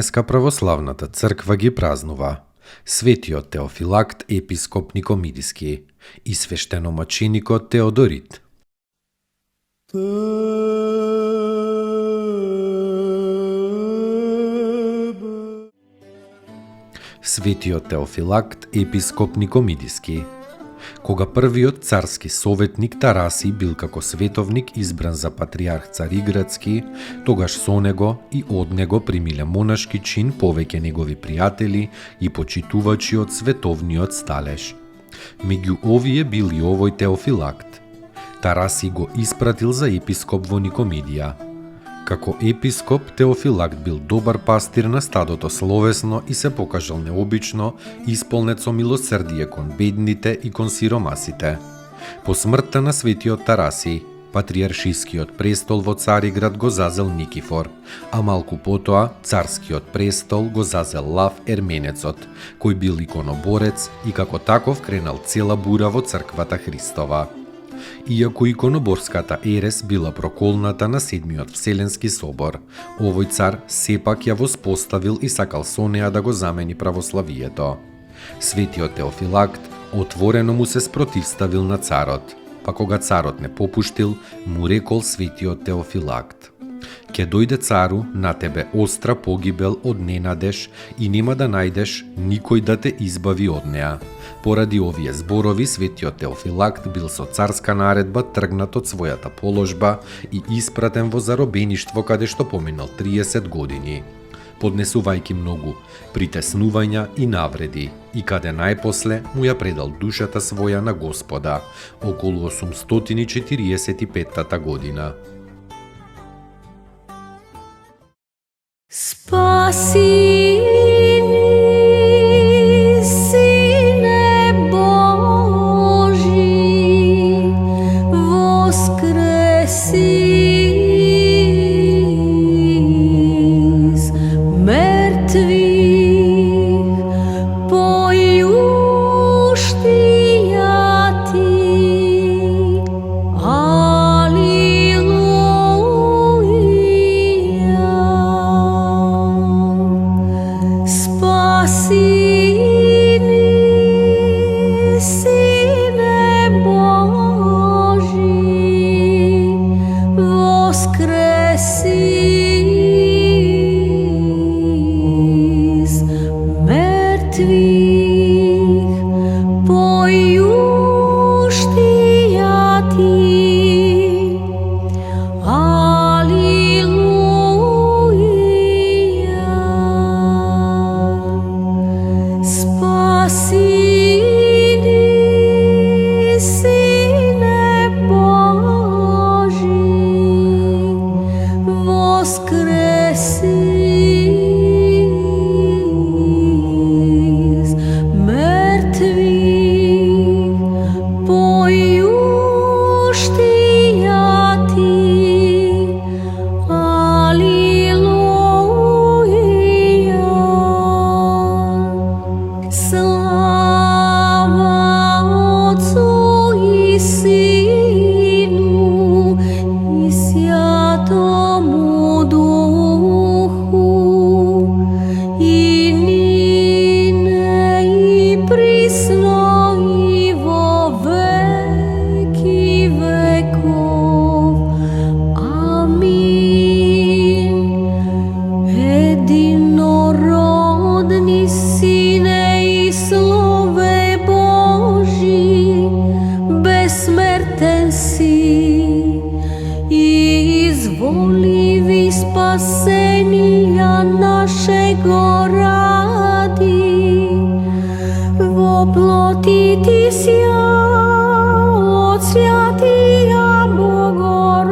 Денеска православната црква ги празнува светиот Теофилакт епископ Никомидиски и свештеномаченикот Теодорит. Светиот Теофилакт епископ Никомидиски. Кога првиот царски советник Тараси бил како световник избран за патриарх Цариградски, тогаш со него и од него примиле монашки чин повеќе негови пријатели и почитувачи од световниот сталеж. Меѓу овие бил и овој Теофилакт. Тараси го испратил за епископ во Никомидија. Како епископ, Теофилакт бил добар пастир на стадото словесно и се покажал необично исполнет со милосрдие кон бедните и кон сиромасите. По смртта на светиот Тараси, патриаршискиот престол во Цариград го зазел Никифор, а малку потоа царскиот престол го зазел Лав Ерменецот, кој бил иконоборец и како таков кренал цела бура во црквата Христова. Иако иконоборската ерес била проколната на Седмиот Вселенски собор, овој цар сепак ја воспоставил и сакал со неа да го замени православието. Светиот Теофилакт отворено му се спротивставил на царот, па кога царот не попуштил, му рекол светиот Теофилакт: „Ке дојде цару на тебе остра погибел од ненадеж и нема да најдеш никој да те избави од неа.“ Поради овие зборови, светиот Теофилакт бил со царска наредба тргнат од својата положба и испратен во заробеништво каде што поминал 30 години, поднесувајќи многу притеснувања и навреди, и каде најпосле му ја предал душата своја на Господа, околу 845 година. Спаси Воплотитися от святия Богородица.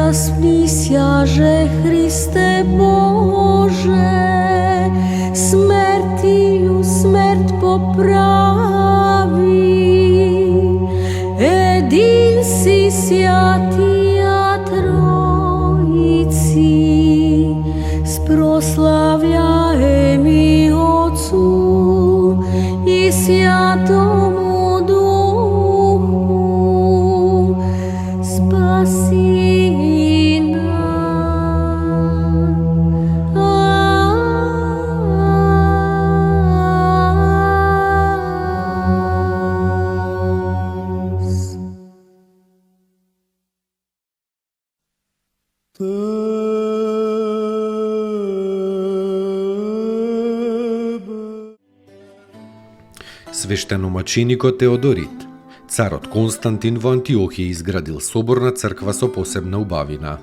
Zasmij sjaže Hriste Bože, smrtiju smrt popravi. Edin si sjatija Trojici, sproslavljajem i Otcu i Sjatomu Duhu, spasi Свештеномаченикот Теодорит, царот Константин во Антиохија изградил соборна црква со посебна убавина.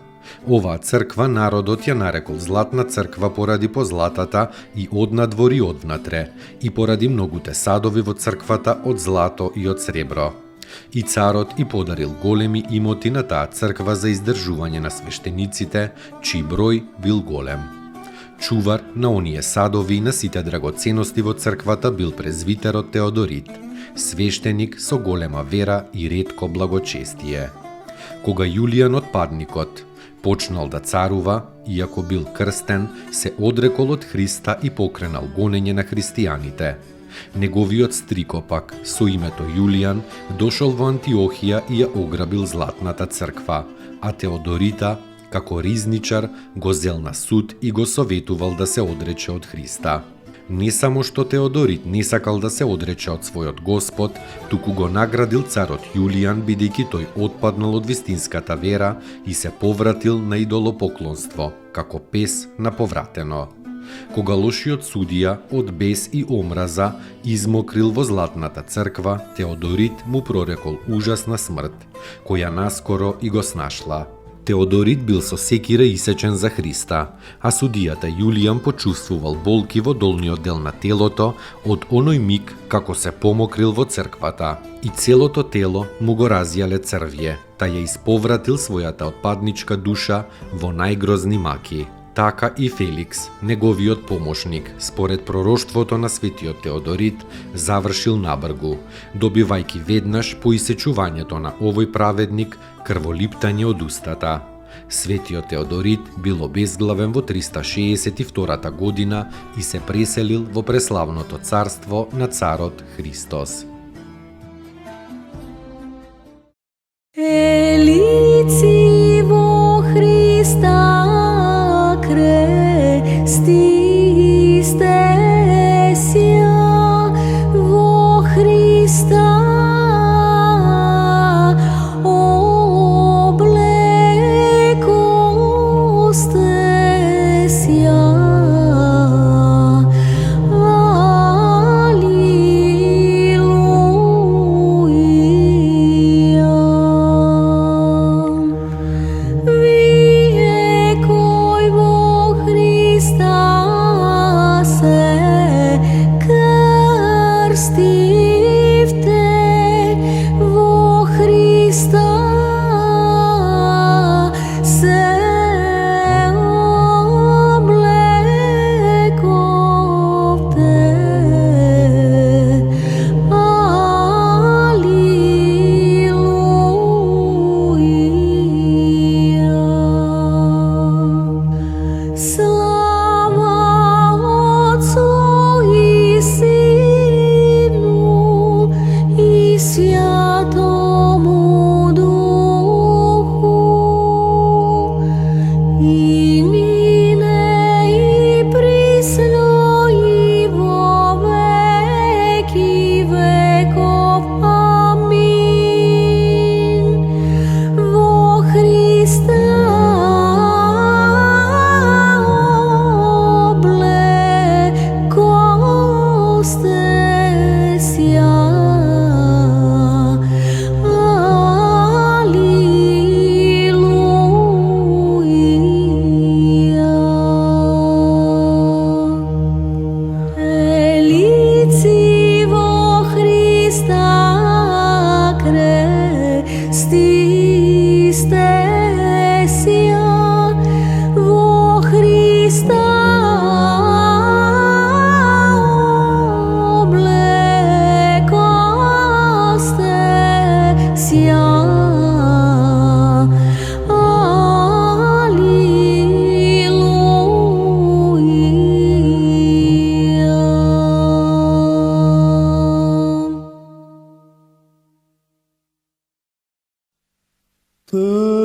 Оваа црква народот ја нарекол Златна црква поради позлатата и однадвор и одвнатре, и поради многуте садови во црквата од злато и од сребро. И царот и подарил големи имоти на таа црква за издржување на свештениците, чиј број бил голем. Чувар на оние садови и на сите драгоценности во црквата бил презвитерот Теодорит, свештеник со голема вера и ретко благочестие. Кога Јулијан отпадникот почнал да царува, иако бил крстен, се одрекол од Христа и покренал гонење на христијаните. Неговиот стрико пак, со името Јулијан, дошол во Антиохија и ја ограбил Златната црква, а Теодорита, како ризничар, го зел на суд и го советувал да се одрече од Христа. Не само што Теодорит не сакал да се одрече од својот Господ, туку го наградил царот Јулијан бидејќи тој отпаднал од вистинската вера и се повратил на идолопоклонство, како пес на повратено. Кога лошиот судија од бес и омраза измокрил во Златната црква, Теодорит му прорекол ужасна смрт, која наскоро и го снашла. Теодорит бил со секира исечен за Христа, а судијата Јулијан почувствувал болки во долниот дел на телото од оној миг како се помокрил во црквата, и целото тело му го разјале црвје, та ја исповратил својата отпадничка душа во најгрозни маки. Така и Феликс, неговиот помошник, според пророштвото на светиот Теодорит, завршил набргу, добивајќи веднаш по исечувањето на овој праведник крволиптање од устата. Светиот Теодорит бил обезглавен во 362 година и се преселил во преславното царство на царот Христос. Елици во Христа Христисте сја во Христа облекосте сја. Stiste si Te